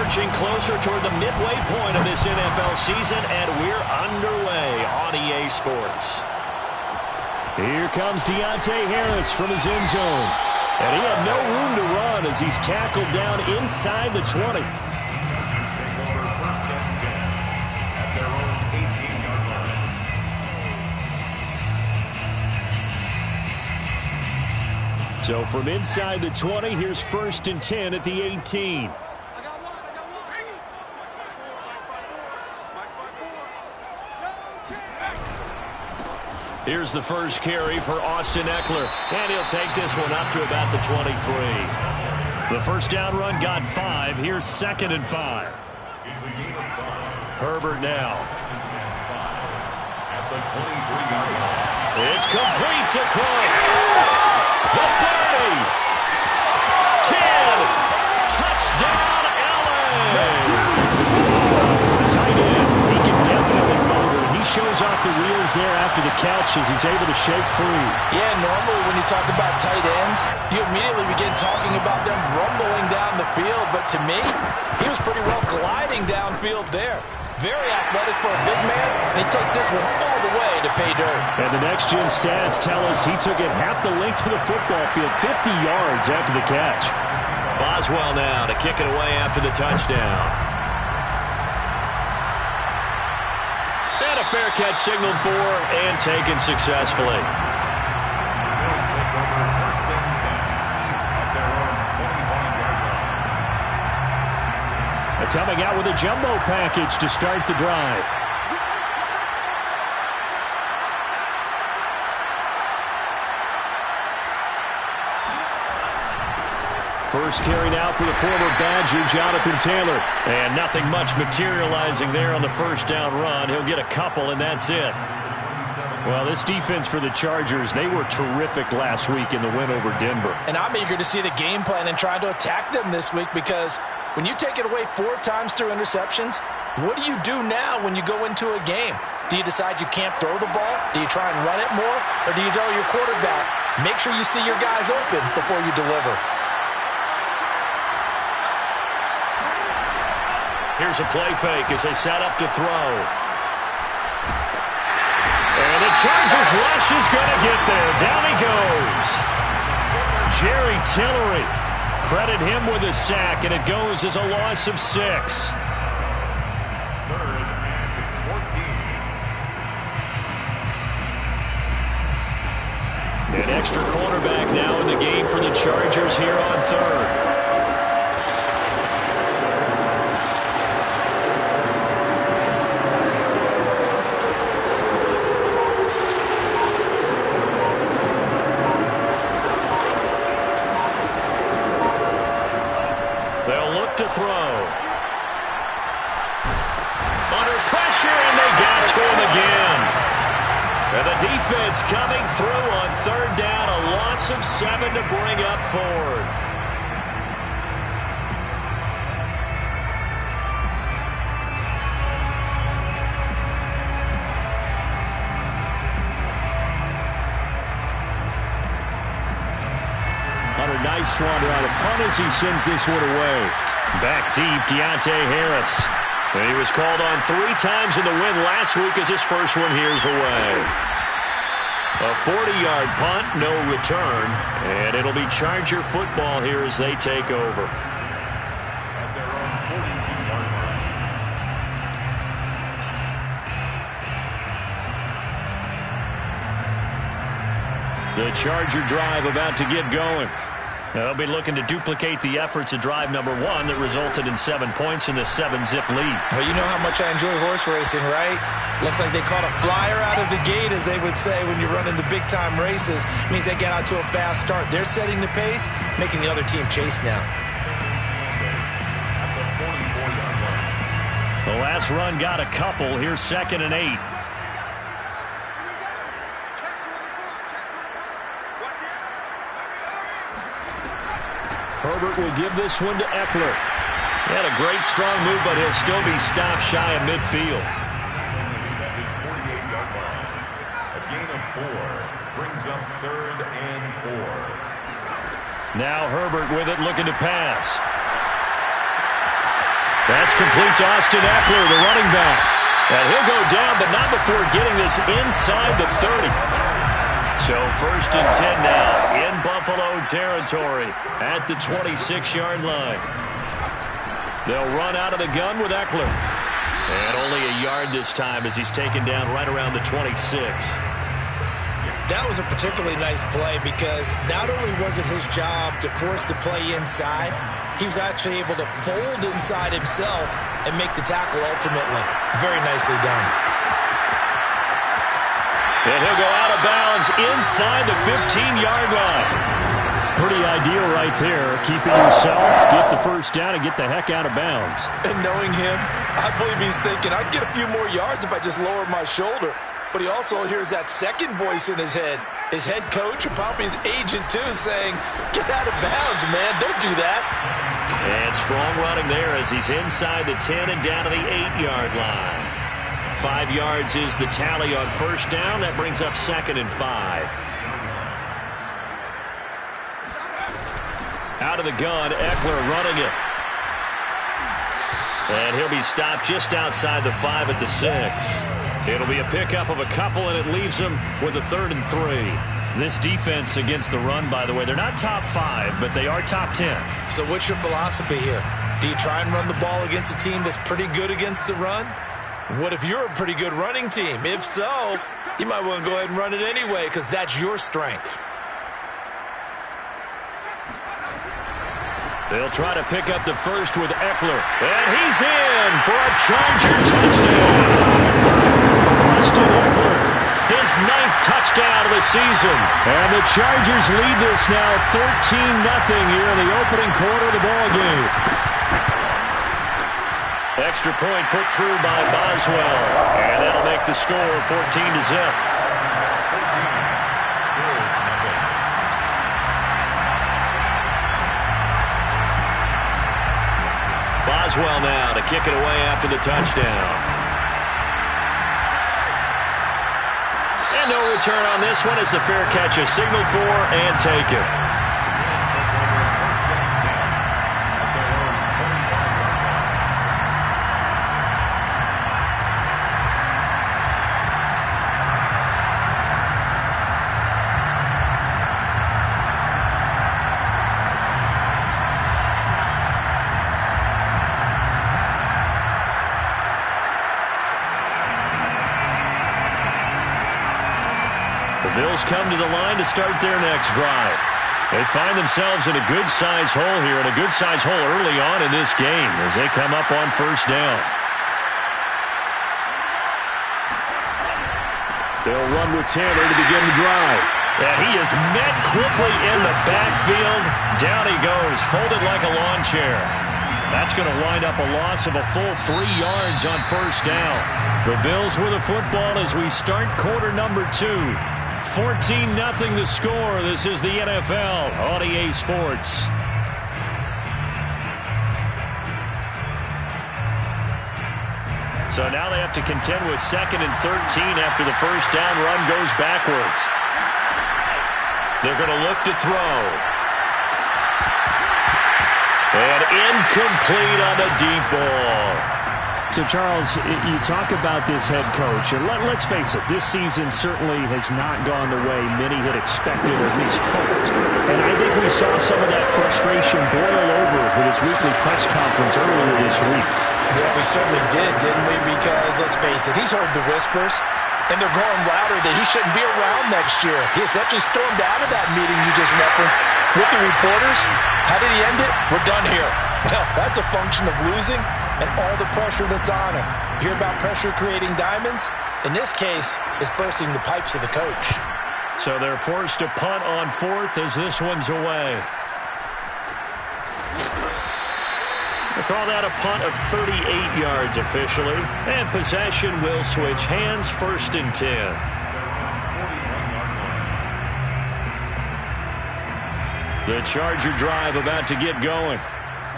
Marching closer toward the midway point of this NFL season, and we're underway on EA Sports. Here comes Deontay Harris from his end zone. And he had no room to run as he's tackled down inside the 20. So from inside the 20, here's 1st and 10 at the 18. Here's the first carry for Austin Eckler, and he'll take this one up to about the 23. The first down run got 5. Here's 2nd and 5. Herbert now. It's complete to Cook. The 30. 10. Touchdown, LA. For the tight end, he can definitely motor. He shows off the wheels there after the catch as he's able to shake free. Yeah, normally when you talk about tight ends, you immediately begin talking about them rumbling down the field. But to me, he was pretty well gliding downfield there. Very athletic for a big man, and he takes this one all the way to pay dirt. And the next-gen stats tell us he took it half the length of the football field, 50 yards after the catch. Boswell now to kick it away after the touchdown. And a fair catch signaled for and taken successfully. They're coming out with a jumbo package to start the drive. First carry now for the former Badger, Jonathan Taylor. And nothing much materializing there on the first down run. He'll get a couple, and that's it. Well, this defense for the Chargers, they were terrific last week in the win over Denver. And I'm eager to see the game plan and try to attack them this week, because when you take it away 4 times through interceptions, what do you do now when you go into a game? Do you decide you can't throw the ball? Do you try and run it more? Or do you tell your quarterback, make sure you see your guys open before you deliver? Here's a play fake as they set up to throw. And the Chargers rush is going to get there. Down he goes. Jerry Tillery. Credit him with a sack, and it goes as a loss of 6. 3rd and 14. An extra cornerback now in the game for the Chargers here on 3rd. They'll look to throw. Under pressure, and they got to him again. And the defense coming through on 3rd down. A loss of 7 to bring up 4th. Nice one around the punt as he sends this one away. Back deep, Deontay Harris. And he was called on 3 times in the win last week as his first one here's away. A 40-yard punt, no return. And it'll be Charger football here as they take over. At their own 42-yard line. The Charger drive about to get going. They'll be looking to duplicate the efforts of drive number 1 that resulted in 7 points in the 7-zip lead. Well, you know how much I enjoy horse racing, right? Looks like they caught a flyer out of the gate, as they would say when you're running the big-time races. Means they get out to a fast start. They're setting the pace, making the other team chase now. At the 44-yard line. The last run got a couple. Here's 2nd and 8. Herbert will give this one to Eckler. He had a great strong move, but he'll still be stopped shy of midfield. At his 48-yard line. A gain of 4 brings up 3rd and 4. Now Herbert with it, looking to pass. That's complete to Austin Eckler, the running back. And he'll go down, but not before getting this inside the 30. So 1st and 10 now in Buffalo territory at the 26-yard line. They'll run out of the gun with Eckler. And only a yard this time as he's taken down right around the 26. That was a particularly nice play because not only was it his job to force the play inside, he was actually able to fold inside himself and make the tackle ultimately. Very nicely done. And he'll go out of bounds inside the 15-yard line. Pretty ideal right there. Keep it yourself, get the first down, and get the heck out of bounds. And knowing him, I believe he's thinking, I'd get a few more yards if I just lowered my shoulder. But he also hears that second voice in his head. His head coach and probably his agent, too, saying, get out of bounds, man. Don't do that. And strong running there as he's inside the 10 and down to the 8-yard line. 5 yards is the tally on first down. That brings up 2nd and 5. Out of the gun, Eckler running it. And he'll be stopped just outside the 5 at the 6. It'll be a pickup of a couple, and it leaves him with a 3rd and 3. This defense against the run, by the way, they're not top 5, but they are top 10. So what's your philosophy here? Do you try and run the ball against a team that's pretty good against the run? What if you're a pretty good running team? If so, you might want to go ahead and run it anyway because that's your strength. They'll try to pick up the first with Eckler. And he's in for a Charger touchdown. Austin Eckler, his 9th touchdown of the season. And the Chargers lead this now 13-0 here in the opening quarter of the ballgame. Extra point put through by Boswell. And that'll make the score 14-0. Boswell now to kick it away after the touchdown. And no return on this one as the fair catch is signaled for and taken. The Bills come to the line to start their next drive. They find themselves in a good-sized hole here, and a good-sized hole early on in this game as they come up on first down. They'll run with Taylor to begin the drive. And he is met quickly in the backfield. Down he goes, folded like a lawn chair. That's going to wind up a loss of a full 3 yards on first down. The Bills with a football as we start quarter number 2. 14-0 the score. This is the NFL on EA Sports. So now they have to contend with 2nd and 13 after the first down run goes backwards. They're going to look to throw. And incomplete on the deep ball. So, Charles, you talk about this head coach, and let's face it, this season certainly has not gone the way many had expected or at least hoped. And I think we saw some of that frustration boil over with his weekly press conference earlier this week. Yeah, we certainly did, didn't we? Because, let's face it, he's heard the whispers, and they're growing louder that he shouldn't be around next year. He essentially stormed out of that meeting you just referenced with the reporters. How did he end it? We're done here. Well, that's a function of losing and all the pressure that's on him. You hear about pressure creating diamonds? In this case, it's bursting the pipes of the coach. So they're forced to punt on 4th as this one's away. They call that a punt of 38 yards officially. And possession will switch hands, 1st and 10. The Charger drive about to get going.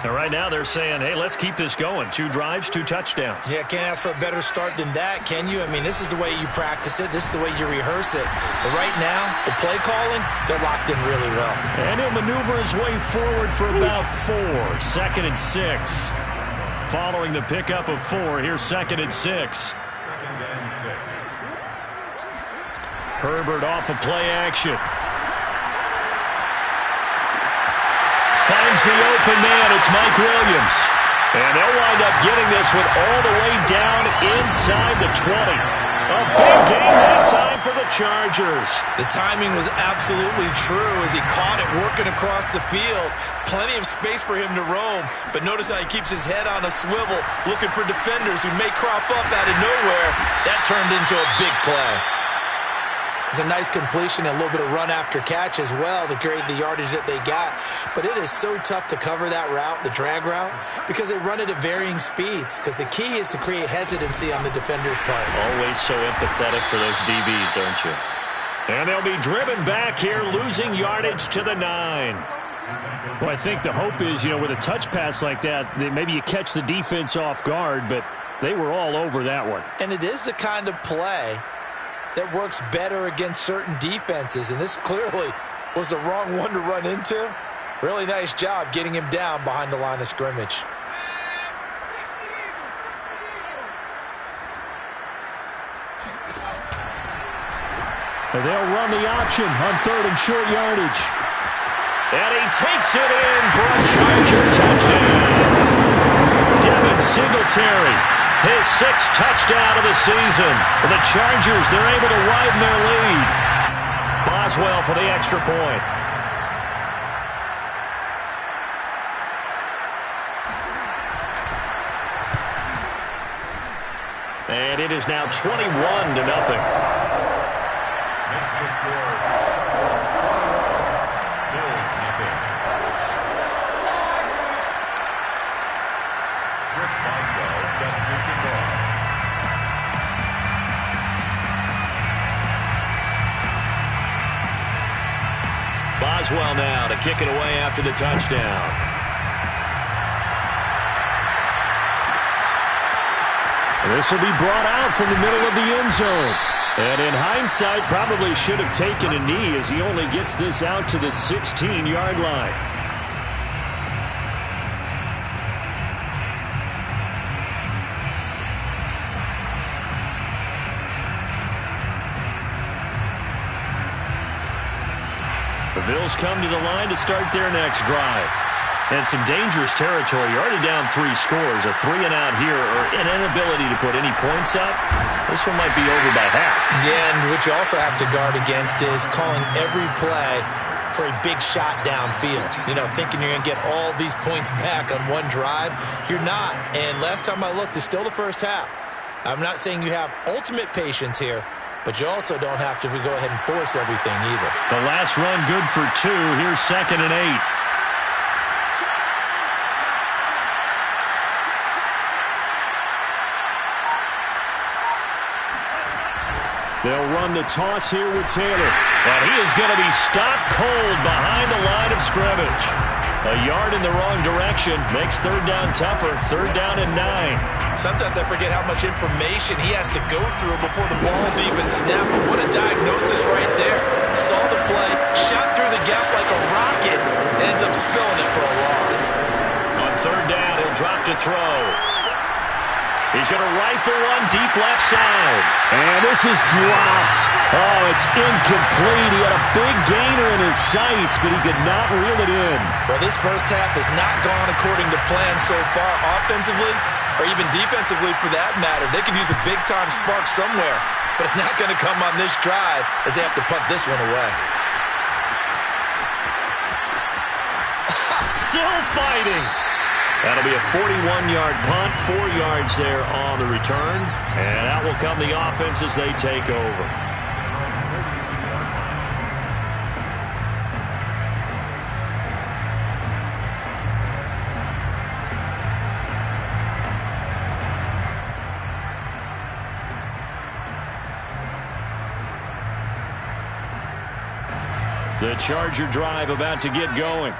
And right now they're saying, hey, let's keep this going. 2 drives, 2 touchdowns. Yeah, can't ask for a better start than that, can you? I mean, this is the way you practice it. This is the way you rehearse it. But right now, the play calling, they're locked in really well. And he'll maneuver his way forward for about 4. 2nd and 6. following the pickup of 4. Here's 2nd and 6. 2nd and 6. Herbert off of play action. Finds the open man. It's Mike Williams. And they'll wind up getting this one all the way down inside the 20. A big game that time for the Chargers. The timing was absolutely true as he caught it working across the field. Plenty of space for him to roam. But notice how he keeps his head on a swivel, looking for defenders who may crop up out of nowhere. That turned into a big play. It's a nice completion and a little bit of run after catch as well to create the yardage that they got. But it is so tough to cover that route, the drag route, because they run it at varying speeds. Because the key is to create hesitancy on the defender's part. Always so empathetic for those DBs, aren't you? And they'll be driven back here, losing yardage to the 9. Well, I think the hope is, with a touch pass like that maybe you catch the defense off guard, but they were all over that one. And it is the kind of play that works better against certain defenses, and this clearly was the wrong one to run into. Really nice job getting him down behind the line of scrimmage. They'll run the option on 3rd and short yardage. And he takes it in for a Charger touchdown. Devin Singletary, his 6th touchdown of the season. For the Chargers, they're able to widen their lead. Boswell for the extra point. And it is now 21-0. Makes the score. Bills nothing. Chris Boswell set to kick off. Boswell now to kick it away after the touchdown. This will be brought out from the middle of the end zone. And in hindsight, probably should have taken a knee as he only gets this out to the 16-yard line. The Bills come to the line to start their next drive. And some dangerous territory. You're already down 3 scores. A 3-and-out here, or an inability to put any points up. This one might be over by half. Yeah, and what you also have to guard against is calling every play for a big shot downfield. Thinking you're going to get all these points back on one drive. You're not. And last time I looked, it's still the first half. I'm not saying you have ultimate patience here, but you also don't have to go ahead and force everything either. The last run good for 2. Here's 2nd and 8. They'll run the toss here with Taylor. And he is going to be stopped cold behind the line of scrimmage. A yard in the wrong direction makes 3rd down tougher. 3rd down and 9. Sometimes I forget how much information he has to go through before the ball's even snapped. But what a diagnosis right there. Saw the play, shot through the gap like a rocket, ends up spilling it for a loss. On 3rd down, he'll drop to throw. He's going to rifle one deep left side. And this is dropped. Oh, it's incomplete. He had a big gainer in his sights, but he could not reel it in. Well, this first half has not gone according to plan so far offensively, or even defensively for that matter. They could use a big-time spark somewhere, but it's not going to come on this drive as they have to punt this one away. Still fighting. That'll be a 41-yard punt, 4 yards there on the return. And out will come the offense as they take over. The Charger drive about to get going.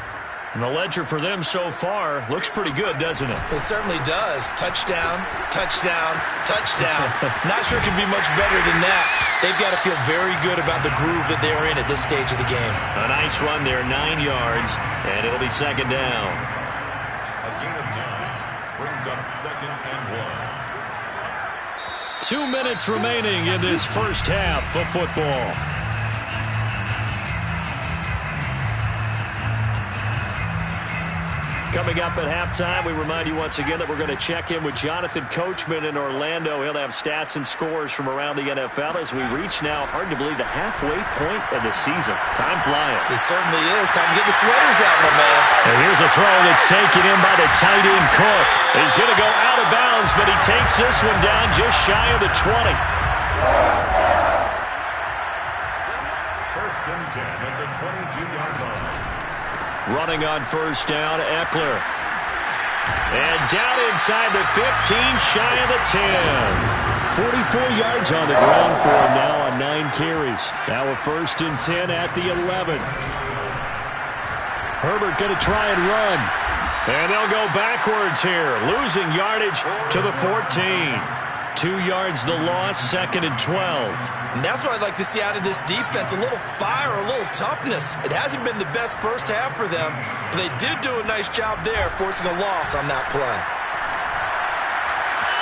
And the ledger for them so far looks pretty good, doesn't it? It certainly does. Touchdown, touchdown, touchdown. Not sure it can be much better than that. They've got to feel very good about the groove that they're in at this stage of the game. A nice run there, 9 yards, and it'll be 2nd down. A gain of 9 brings brings up 2nd and 1. 2 minutes remaining in this first half of football. Coming up at halftime, we remind you once again that we're going to check in with Jonathan Coachman in Orlando. He'll have stats and scores from around the NFL as we reach now, hard to believe, the halfway point of the season. Time flying. It certainly is. Time to get the sweaters out, my man. And here's a throw that's taken in by the tight end Cook. He's going to go out of bounds, but he takes this one down just shy of the 20. 1st and 10 at the 22-yard line. Running on first down, Eckler. And down inside the 15, shy of the 10. 44 yards on the ground for him now on 9 carries. Now a 1st and 10 at the 11. Herbert going to try and run. And they'll go backwards here, losing yardage to the 14. 2 yards the loss, 2nd and 12. And that's what I'd like to see out of this defense, a little fire, a little toughness. It hasn't been the best first half for them, but they did do a nice job there, forcing a loss on that play.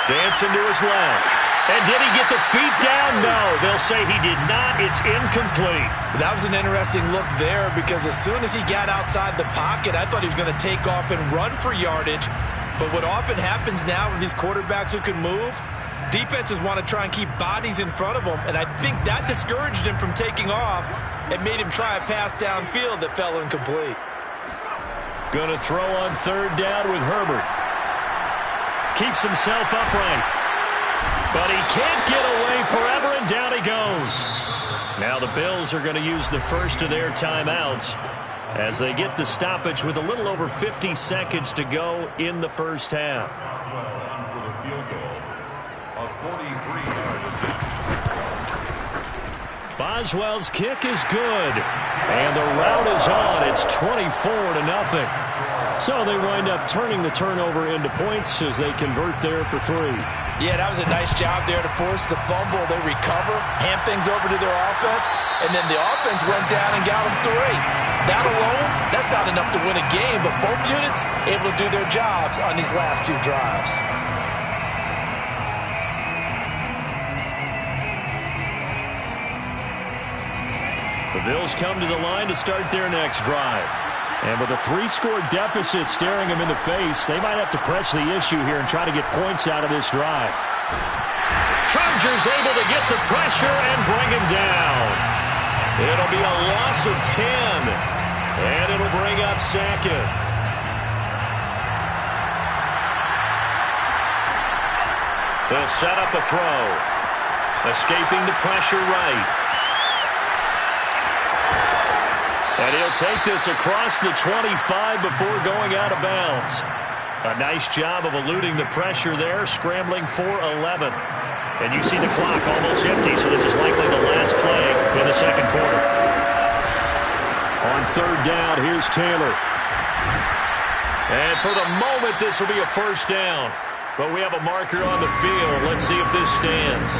Dancing to his left. And did he get the feet down? No, they'll say he did not. It's incomplete. That was an interesting look there because as soon as he got outside the pocket, I thought he was going to take off and run for yardage. But what often happens now with these quarterbacks who can move, defenses want to try and keep bodies in front of them, and I think that discouraged him from taking off and made him try a pass downfield that fell incomplete. Going to throw on 3rd down with Herbert. Keeps himself upright. But he can't get away forever, and down he goes. Now the Bills are going to use the first of their timeouts as they get the stoppage with a little over 50 seconds to go in the first half. For the field goal. A 43-yard attempt. Boswell's kick is good. And the route is on. It's 24-0. So they wind up turning the turnover into points as they convert there for 3. Yeah, that was a nice job there to force the fumble. They recover, hand things over to their offense, and then the offense went down and got them 3. That alone, that's not enough to win a game, but both units able to do their jobs on these last 2 drives. The Bills come to the line to start their next drive. And with a 3-score deficit staring them in the face, they might have to press the issue here and try to get points out of this drive. Chargers able to get the pressure and bring him down. It'll be a loss of 10. And it'll bring up 2nd. They'll set up a throw. Escaping the pressure right. And he'll take this across the 25 before going out of bounds. A nice job of eluding the pressure there, scrambling for 11. And you see the clock almost empty, so this is likely the last play in the 2nd quarter. On 3rd down, here's Taylor. And for the moment, this will be a 1st down. But we have a marker on the field. Let's see if this stands.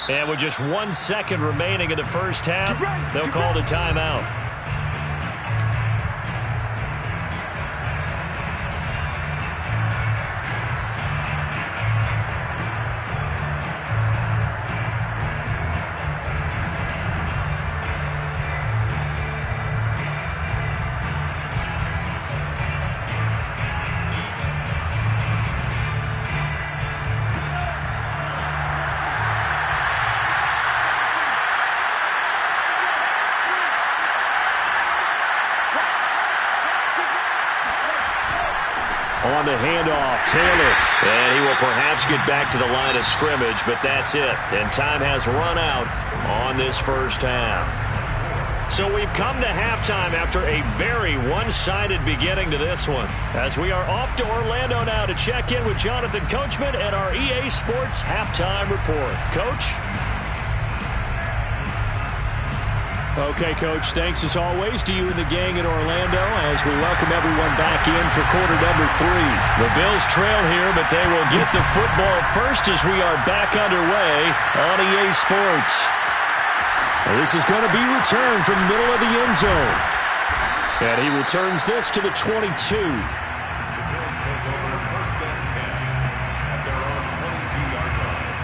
And with just 1 second remaining in the first half, they'll call the timeout. On the handoff, Taylor. And he will perhaps get back to the line of scrimmage, but that's it. And time has run out on this first half. So we've come to halftime after a very one-sided beginning to this one. As we are off to Orlando now to check in with Jonathan Coachman and our EA Sports Halftime Report. Coach? Okay, Coach, thanks as always to you and the gang in Orlando as we welcome everyone back in for quarter number 3. The Bills trail here, but they will get the football first as we are back underway on EA Sports. Well, this is going to be returned from the middle of the end zone. And he returns this to the 22. The Bills take over first and 10 at their own 22-yard line.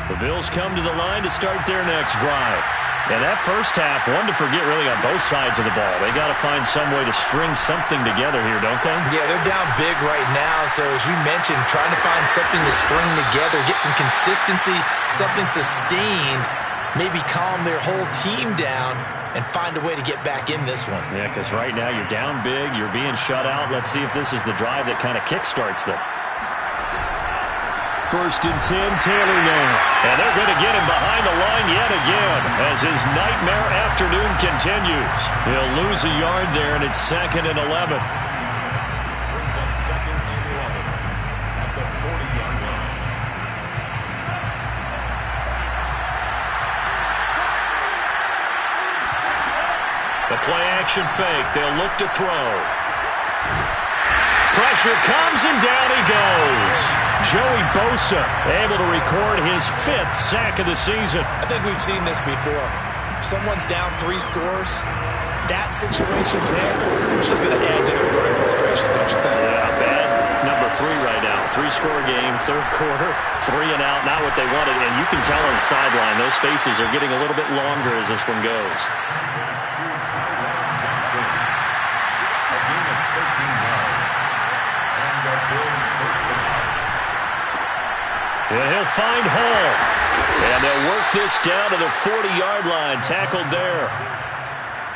The Bills come to the line to start their next drive. Yeah, that first half, one to forget really on both sides of the ball. They got to find some way to string something together here, don't they? Yeah, they're down big right now. So as you mentioned, trying to find something to string together, get some consistency, something sustained, maybe calm their whole team down and find a way to get back in this one. Yeah, because right now you're down big, you're being shut out. Let's see if this is the drive that kind of kickstarts them. First and 10, Taylor now. And they're going to get him behind the line yet again as his nightmare afternoon continues. He'll lose a yard there, and it's 2nd and 11. Brings up 2nd and 11 at the 40-yard line. The play-action fake. They'll look to throw. Pressure comes, and down he goes. Joey Bosa able to record his 5th sack of the season. I think we've seen this before. If someone's down 3 scores, that situation there, it's just going to add to their growing frustrations, don't you think? Yeah, bad number 3 right now. 3-score game, 3rd quarter, 3 and out, not what they wanted. And you can tell on the sideline, those faces are getting a little bit longer as this one goes. And he'll find Hall. And they'll work this down to the 40-yard line. Tackled there.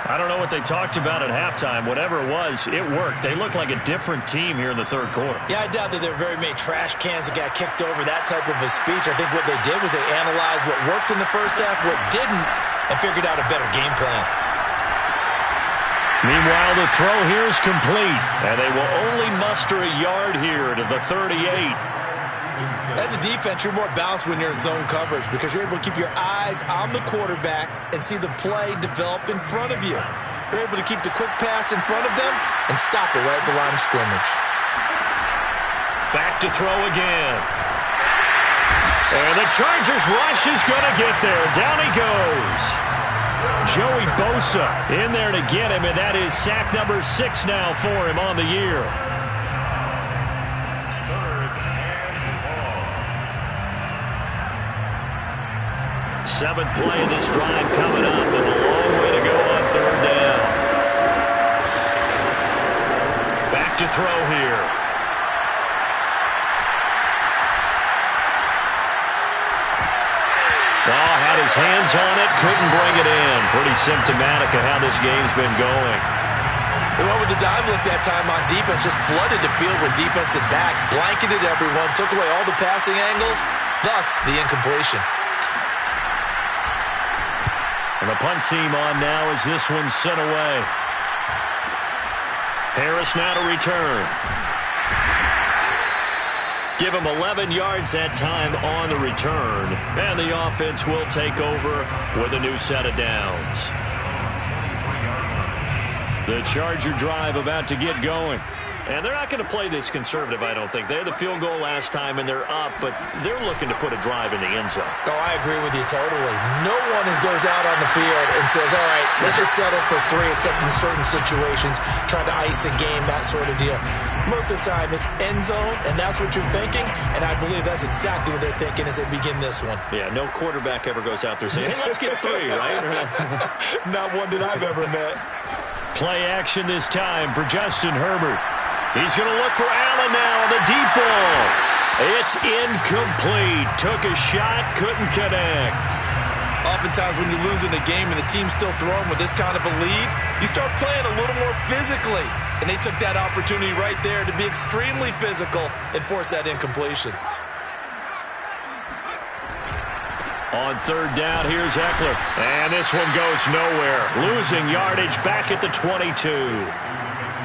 I don't know what they talked about at halftime. Whatever it was, it worked. They look like a different team here in the 3rd quarter. Yeah, I doubt that there were very many trash cans that got kicked over, that type of a speech. I think what they did was they analyzed what worked in the first half, what didn't, and figured out a better game plan. Meanwhile, the throw here is complete. And they will only muster a yard here to the 38. As a defense, you're more balanced when you're in zone coverage because you're able to keep your eyes on the quarterback and see the play develop in front of you. You're able to keep the quick pass in front of them and stop it right at the line of scrimmage. Back to throw again. And the Chargers rush is going to get there. Down he goes. Joey Bosa in there to get him, and that is sack number 6 now for him on the year. 7th play of this drive coming up, and a long way to go on 3rd down. Back to throw here. Oh, had his hands on it, couldn't bring it in. Pretty symptomatic of how this game's been going. They went with the dime look that time on defense, just flooded the field with defensive backs, blanketed everyone, took away all the passing angles, thus the incompletion. And the punt team on now as this one's sent away. Harris now to return. Give him 11 yards that time on the return. And the offense will take over with a new set of downs. The Charger drive about to get going. And they're not going to play this conservative, I don't think. They had the field goal last time, and they're up, but they're looking to put a drive in the end zone. Oh, I agree with you totally. No one goes out on the field and says, all right, let's just settle for 3, except in certain situations, trying to ice a game, that sort of deal. Most of the time, it's end zone, and that's what you're thinking, and I believe that's exactly what they're thinking as they begin this one. Yeah, no quarterback ever goes out there saying, hey, let's get 3, right? Not one that I've ever met. Play action this time for Justin Herbert. He's going to look for Allen now on the deep ball. It's incomplete. Took a shot, couldn't connect. Oftentimes when you're losing a game and the team's still throwing with this kind of a lead, you start playing a little more physically. And they took that opportunity right there to be extremely physical and force that incompletion. On 3rd down, here's Eckler. And this one goes nowhere. Losing yardage back at the 22.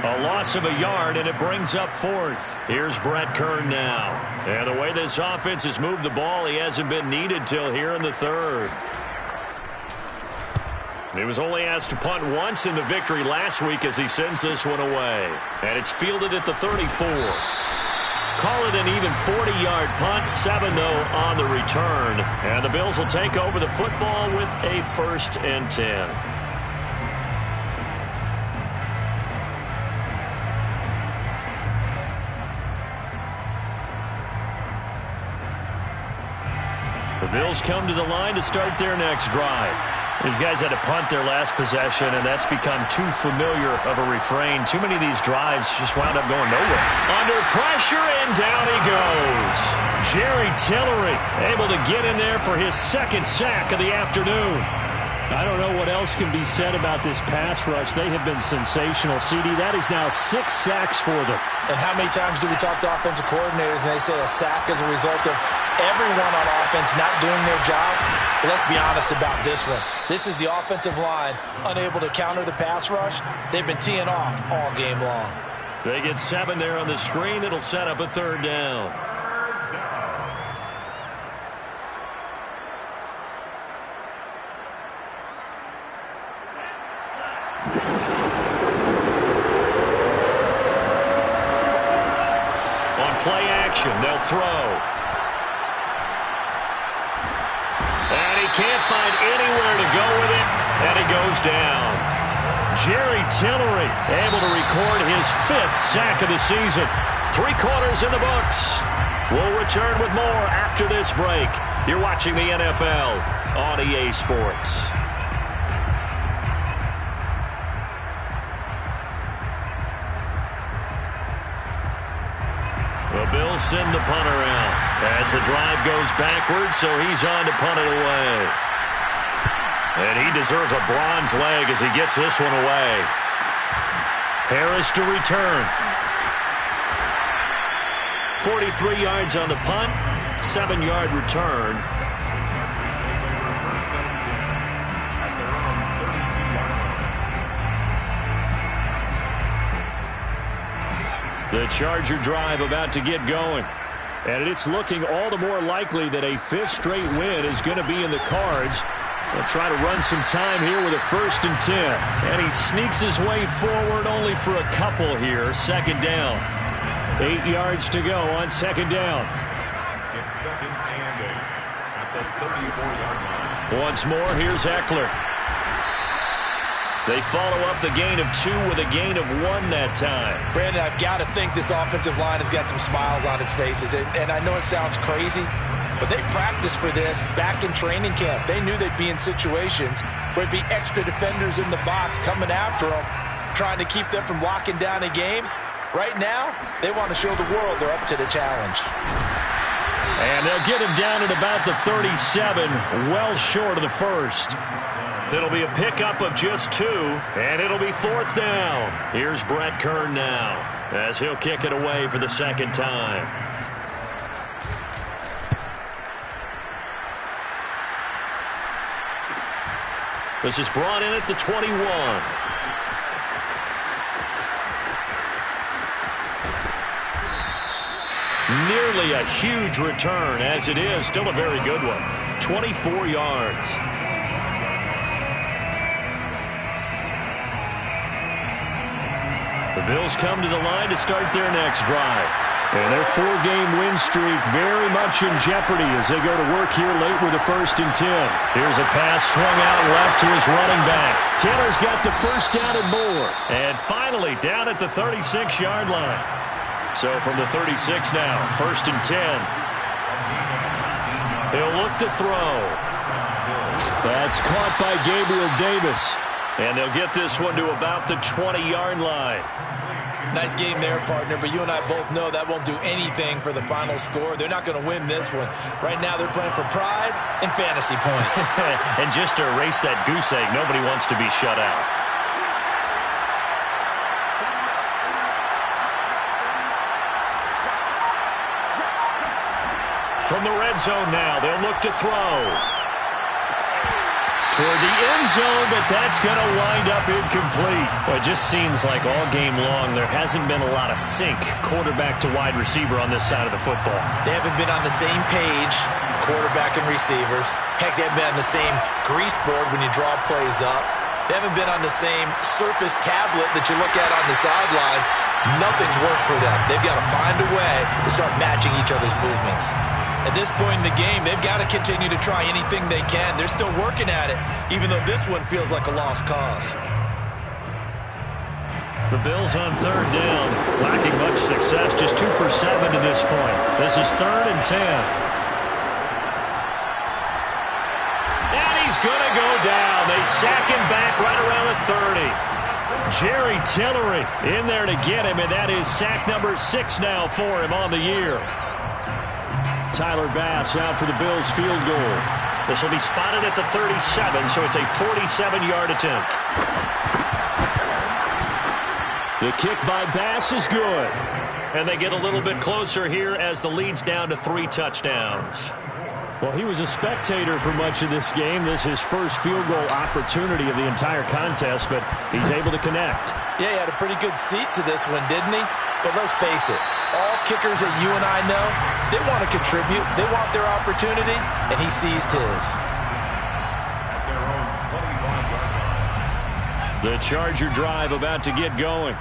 A loss of a yard, and it brings up 4th. Here's Brett Kern now. And the way this offense has moved the ball, he hasn't been needed till here in the 3rd. He was only asked to punt once in the victory last week as he sends this one away. And it's fielded at the 34. Call it an even 40-yard punt, 7 though on the return. And the Bills will take over the football with a 1st and 10. The Bills come to the line to start their next drive. These guys had to punt their last possession, and that's become too familiar of a refrain. Too many of these drives just wound up going nowhere. Under pressure, and down he goes. Jerry Tillery able to get in there for his 2nd sack of the afternoon. I don't know what else can be said about this pass rush. They have been sensational. CD, that is now 6 sacks for them. And how many times do we talk to offensive coordinators and they say a sack is a result of everyone on offense not doing their job? But let's be honest about this one. This is the offensive line unable to counter the pass rush. They've been teeing off all game long. They get 7 there on the screen. It'll set up a 3rd down. Play action, they'll throw. And he can't find anywhere to go with it, and he goes down. Jerry Tillery able to record his 5th sack of the season. 3 quarters in the books. We'll return with more after this break. You're watching the NFL on EA Sports. The Bills send the punter out as the drive goes backwards, so he's on to punt it away. And he deserves a bronze leg as he gets this one away. Harris to return. 43 yards on the punt, 7-yard return. The Charger drive about to get going. And it's looking all the more likely that a 5th straight win is going to be in the cards. They'll try to run some time here with a 1st and 10. And he sneaks his way forward only for a couple here. 2nd down. 8 yards to go on 2nd down. It's 2nd and 8 at the 34-yard line. Once more, here's Eckler. They follow up the gain of 2 with a gain of 1 that time. Brandon, I've got to think this offensive line has got some smiles on its faces. And I know it sounds crazy, but they practiced for this back in training camp. They knew they'd be in situations where it'd be extra defenders in the box coming after them, trying to keep them from locking down a game. Right now, they want to show the world they're up to the challenge. And they'll get him down at about the 37, well short of the 1st. It'll be a pickup of just 2, and it'll be 4th down. Here's Brett Kern now as he'll kick it away for the 2nd time. This is brought in at the 21. Nearly a huge return, as it is. Still a very good one. 24 yards. The Bills come to the line to start their next drive. And their 4-game win streak very much in jeopardy as they go to work here late with a 1st and 10. Here's a pass swung out left to his running back. Taylor's got the 1st down and more. And finally down at the 36-yard line. So from the 36 now, 1st and 10. He'll look to throw. That's caught by Gabriel Davis. And they'll get this one to about the 20-yard line. Nice game there, partner, but you and I both know that won't do anything for the final score. They're not going to win this one. Right now they're playing for pride and fantasy points. And just to erase that goose egg, nobody wants to be shut out. From the red zone now, they'll look to throw. Toward the end zone, but that's going to wind up incomplete. Well, it just seems like all game long there hasn't been a lot of sync quarterback to wide receiver on this side of the football. They haven't been on the same page, quarterback and receivers. Heck, they haven't been on the same grease board when you draw plays up. They haven't been on the same surface tablet that you look at on the sidelines. Nothing's worked for them. They've got to find a way to start matching each other's movements. At this point in the game, they've got to continue to try anything they can. They're still working at it, even though this one feels like a lost cause. The Bills on third down, lacking much success, just 2 for 7 to this point. This is 3rd and 10. And he's going to go down. They sack him back right around the 30. Jerry Tillery in there to get him, and that is sack number 6 now for him on the year. Tyler Bass out for the Bills field goal. This will be spotted at the 37, so it's a 47-yard attempt. The kick by Bass is good. And they get a little bit closer here as the lead's down to 3 touchdowns. Well, he was a spectator for much of this game. This is his first field goal opportunity of the entire contest, but he's able to connect. Yeah, he had a pretty good seat to this one, didn't he? But let's face it, all kickers that you and I know, they want to contribute. They want their opportunity, and he seized his. The Charger drive about to get going.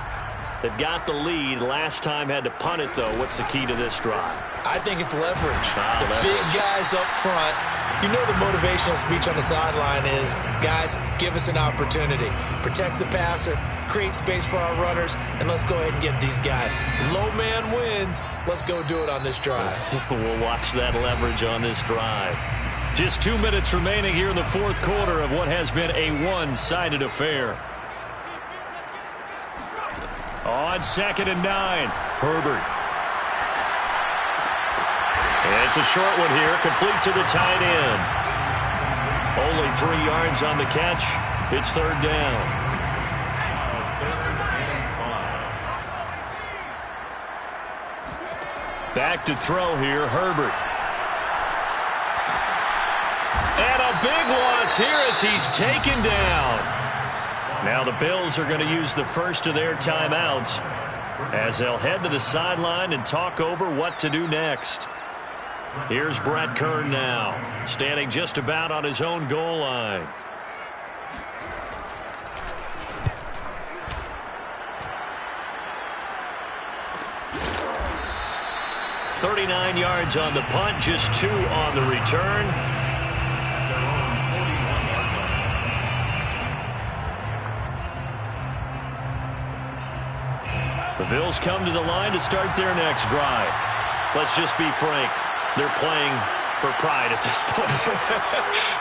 They've got the lead. Last time had to punt it, though. What's the key to this drive? I think it's leverage. Big guys up front. You know the motivational speech on the sideline is, guys, give us an opportunity. Protect the passer, create space for our runners, and let's go ahead and get these guys. Low man wins. Let's go do it on this drive. We'll watch that leverage on this drive. Just 2 minutes remaining here in the fourth quarter of what has been a one-sided affair. On 2nd and 9, Herbert. It's a short one here, complete to the tight end. Only 3 yards on the catch. It's 3rd down. Back to throw here, Herbert. And a big loss here as he's taken down. Now the Bills are going to use the first of their timeouts as they'll head to the sideline and talk over what to do next. Here's Brett Kern now, standing just about on his own goal line. $39 yards on the punt, just 2 on the return. The Bills come to the line to start their next drive. Let's just be frank. They're playing for pride at this point.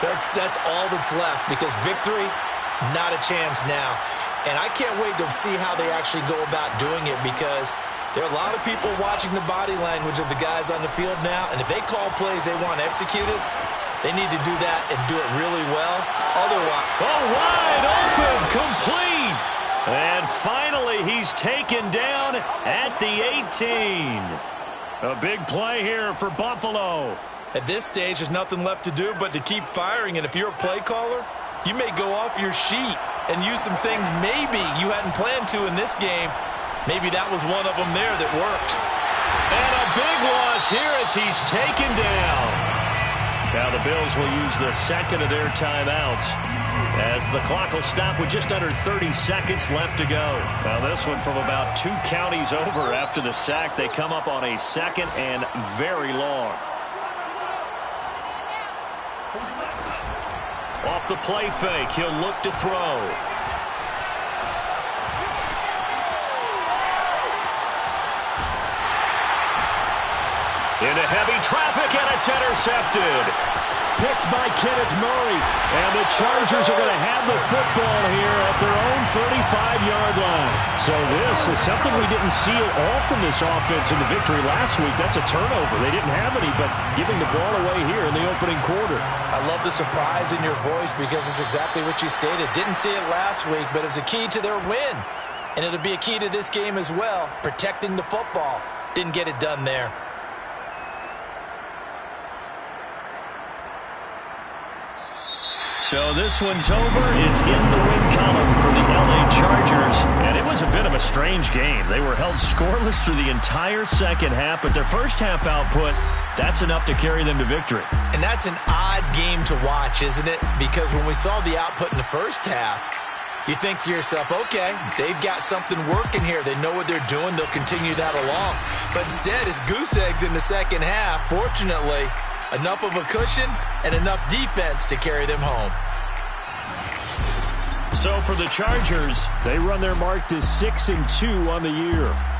That's all that's left, because victory, not a chance now. And I can't wait to see how they actually go about doing it, because there are a lot of people watching the body language of the guys on the field now, and if they call plays they want executed, they need to do that and do it really well. Otherwise... Oh, wide open, complete! And finally, he's taken down at the 18. A big play here for Buffalo. At this stage, there's nothing left to do but to keep firing. And if you're a play caller, you may go off your sheet and use some things maybe you hadn't planned to in this game. Maybe that was one of them there that worked. And a big loss here as he's taken down. Now the Bills will use the second of their timeouts, as the clock will stop with just under 30 seconds left to go. Now this one from about 2 counties over after the sack. They come up on a 2nd and very long. Off the play fake, he'll look to throw. Into heavy traffic, and it's intercepted. Picked by Kenneth Murray. And the Chargers are going to have the football here at their own 35-yard line. So this is something we didn't see at all from this offense in the victory last week. That's a turnover. They didn't have any, but giving the ball away here in the opening quarter. I love the surprise in your voice, because it's exactly what you stated. Didn't see it last week, but it's a key to their win. And it'll be a key to this game as well, protecting the football. Didn't get it done there. So this one's over. It's in the win column for the LA Chargers. And it was a bit of a strange game. They were held scoreless through the entire second half, but their first half output, that's enough to carry them to victory. And that's an odd game to watch, isn't it? Because when we saw the output in the first half, You think to yourself, okay, they've got something working here. They know what they're doing. They'll continue that along. But instead, it's goose eggs in the second half. Fortunately, enough of a cushion and enough defense to carry them home. So for the Chargers, they run their mark to 6-2 on the year.